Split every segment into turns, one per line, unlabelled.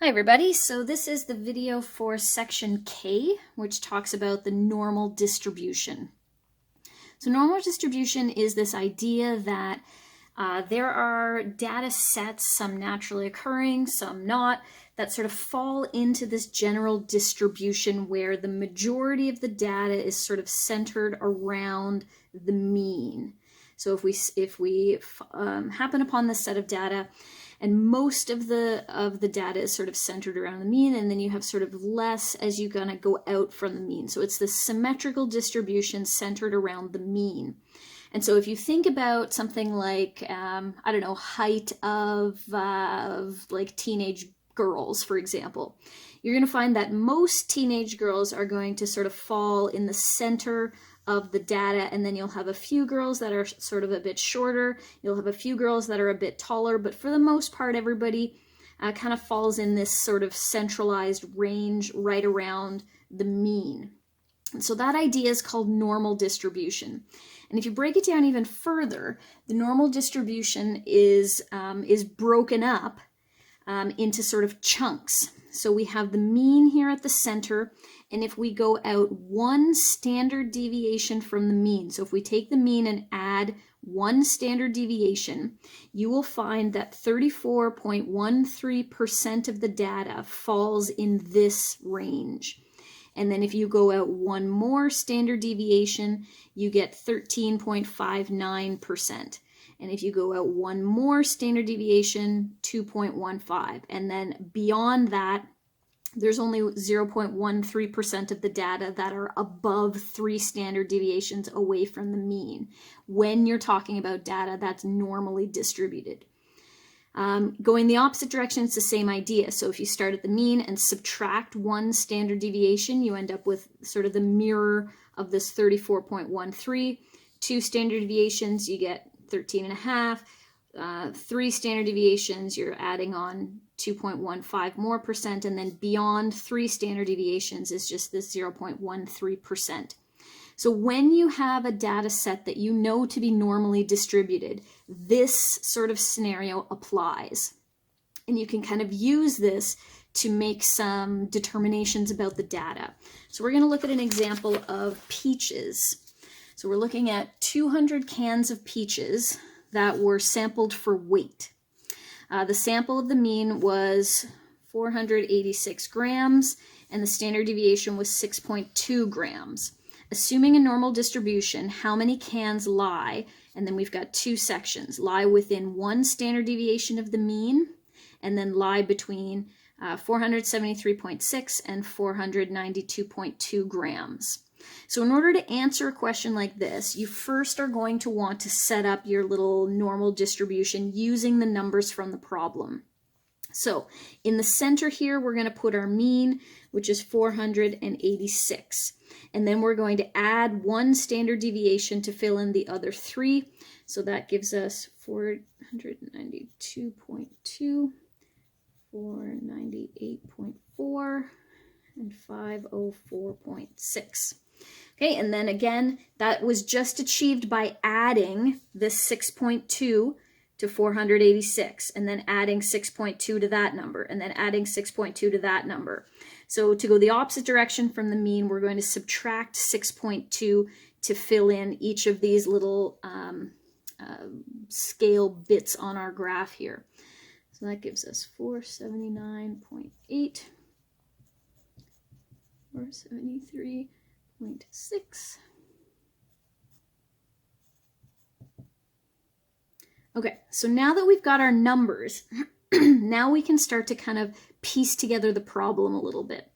Hi everybody, so this is the video for section K, which talks about the normal distribution. So normal distribution is this idea that there are data sets, some naturally occurring, some not, that sort of fall into this general distribution where the majority of the data is sort of centered around the mean. So if we happen upon this set of data, and most of the data is sort of centered around the mean, and then you have sort of less as you kind of go out from the mean. So it's this symmetrical distribution centered around the mean. And so if you think about something like, I don't know, height of like teenage girls, for example, you're going to find that most teenage girls are going to sort of fall in the center of the data, and then you'll have a few girls that are sort of a bit shorter, you'll have a few girls that are a bit taller, but for the most part everybody kind of falls in this sort of centralized range right around the mean. And so that idea is called normal distribution. And if you break it down even further, the normal distribution is broken up into sort of chunks. So we have the mean here at the center, and if we go out one standard deviation from the mean, so if we take the mean and add one standard deviation, you will find that 34.13% of the data falls in this range. And then if you go out one more standard deviation, you get 13.59%. And if you go out one more standard deviation, 2.15. And then beyond that, there's only 0.13% of the data that are above 3 standard deviations away from the mean when you're talking about data that's normally distributed. Going the opposite direction, it's the same idea. So if you start at the mean and subtract one standard deviation, you end up with sort of the mirror of this 34.13. 2 standard deviations, you get 13.5. 3 standard deviations, you're adding on 2.15 more percent, and then beyond 3 standard deviations is just this 0.13%. So when you have a data set that you know to be normally distributed, this sort of scenario applies. And you can kind of use this to make some determinations about the data. So we're going to look at an example of peaches. So we're looking at 200 cans of peaches that were sampled for weight. The sample of the mean was 486 grams, and the standard deviation was 6.2 grams. Assuming a normal distribution, how many cans lie, and then we've got 2 sections, lie within 1 standard deviation of the mean, and then lie between 473.6 and 492.2 grams. So in order to answer a question like this, you first are going to want to set up your little normal distribution using the numbers from the problem. So in the center here, we're going to put our mean, which is 486. And then we're going to add 1 standard deviation to fill in the other 3. So that gives us 492.2, 498.4, and 504.6. Okay, and then again, that was just achieved by adding this 6.2 to 486, and then adding 6.2 to that number, and then adding 6.2 to that number. So to go the opposite direction from the mean, we're going to subtract 6.2 to fill in each of these little scale bits on our graph here. So that gives us 479.8, 473.6. Okay, so now that we've got our numbers, now we can start to kind of piece together the problem a little bit.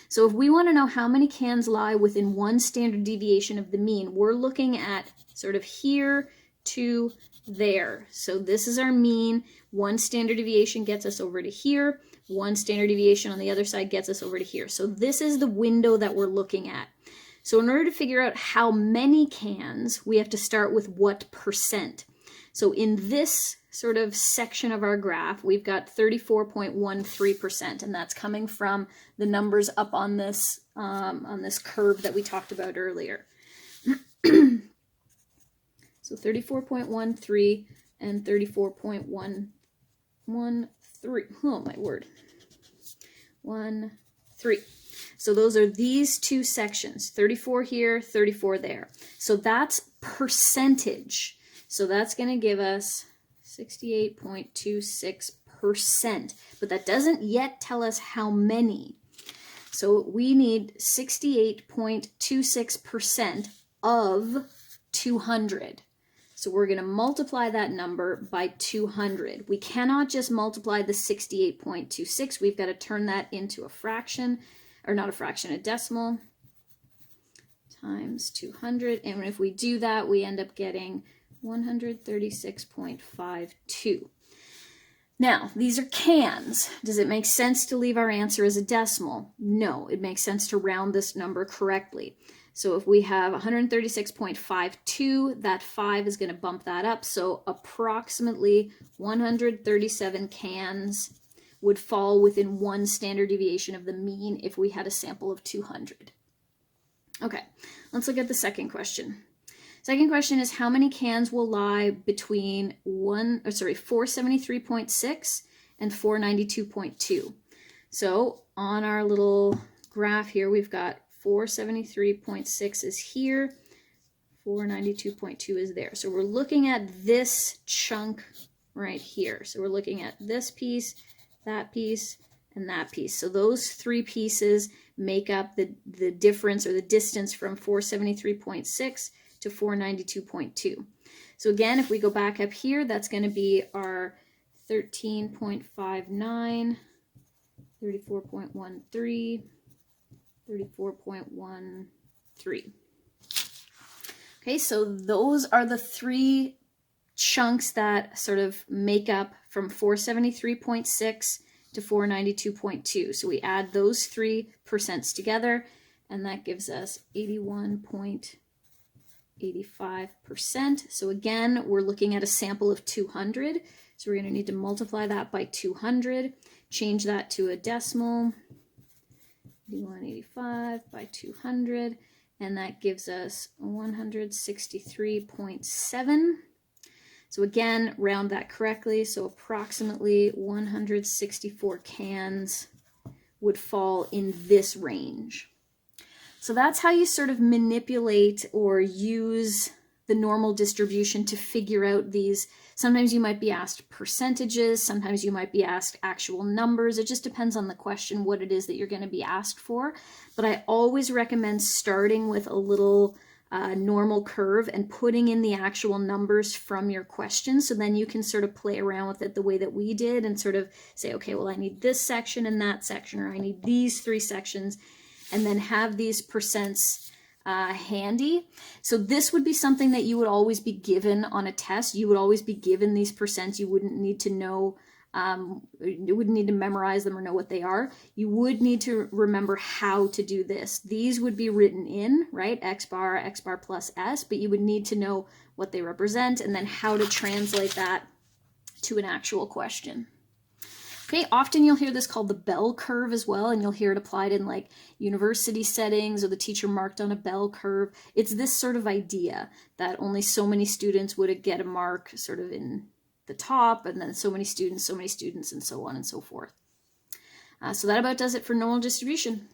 So if we want to know how many cans lie within 1 standard deviation of the mean, we're looking at sort of here to there. So this is our mean. 1 standard deviation gets us over to here. 1 standard deviation on the other side gets us over to here. So this is the window that we're looking at. So in order to figure out how many cans, we have to start with what percent. So in this sort of section of our graph, we've got 34.13%, and that's coming from the numbers up on this curve that we talked about earlier. So 34.13 and 34.113. Oh my word. 1, 3. So those are these two sections, 34 here, 34 there. So that's percentage. So that's going to give us 68.26%. But that doesn't yet tell us how many. So we need 68.26% of 200. So we're going to multiply that number by 200. We cannot just multiply the 68.26. We've got to turn that into a fraction, or not a fraction, a decimal, times 200. And if we do that, we end up getting 136.52. Now, these are cans. Does it make sense to leave our answer as a decimal? No, it makes sense to round this number correctly. So if we have 136.52, that 5 is going to bump that up. So approximately 137 cans would fall within 1 standard deviation of the mean if we had a sample of 200. Okay, let's look at the second question. Second question is, how many cans will lie between 473.6 and 492.2? So on our little graph here, we've got 473.6 is here, 492.2 is there. So we're looking at this chunk right here. So we're looking at this piece, that piece, and that piece. So those 3 pieces make up the difference, or the distance, from 473.6 to 492.2. So again, if we go back up here, that's going to be our 13.59, 34.13, 34.13. Okay, so those are the 3 chunks that sort of make up from 473.6 to 492.2. So we add those 3 percents together, and that gives us 81.85%. So again, we're looking at a sample of 200. So we're going to need to multiply that by 200, change that to a decimal, 81.85 by 200, and that gives us 163.7. So again, round that correctly. So approximately 164 cans would fall in this range. So that's how you sort of manipulate or use the normal distribution to figure out these. Sometimes you might be asked percentages, sometimes you might be asked actual numbers. It just depends on the question, what it is that you're going to be asked for. But I always recommend starting with a little normal curve and putting in the actual numbers from your question, so then you can sort of play around with it the way that we did and sort of say, okay, well, I need this section and that section, or I need these 3 sections, and then have these percents handy. So this would be something that you would always be given on a test. You would always be given these percents. You wouldn't need to know, you wouldn't need to memorize them or know what they are. You would need to remember how to do this. These would be written in, right? X bar plus S, but you would need to know what they represent and then how to translate that to an actual question. Okay, often you'll hear this called the bell curve as well, and you'll hear it applied in like university settings, or the teacher marked on a bell curve. It's this sort of idea that only so many students would get a mark sort of in the top, and then so many students, and so on and so forth. So that about does it for normal distribution.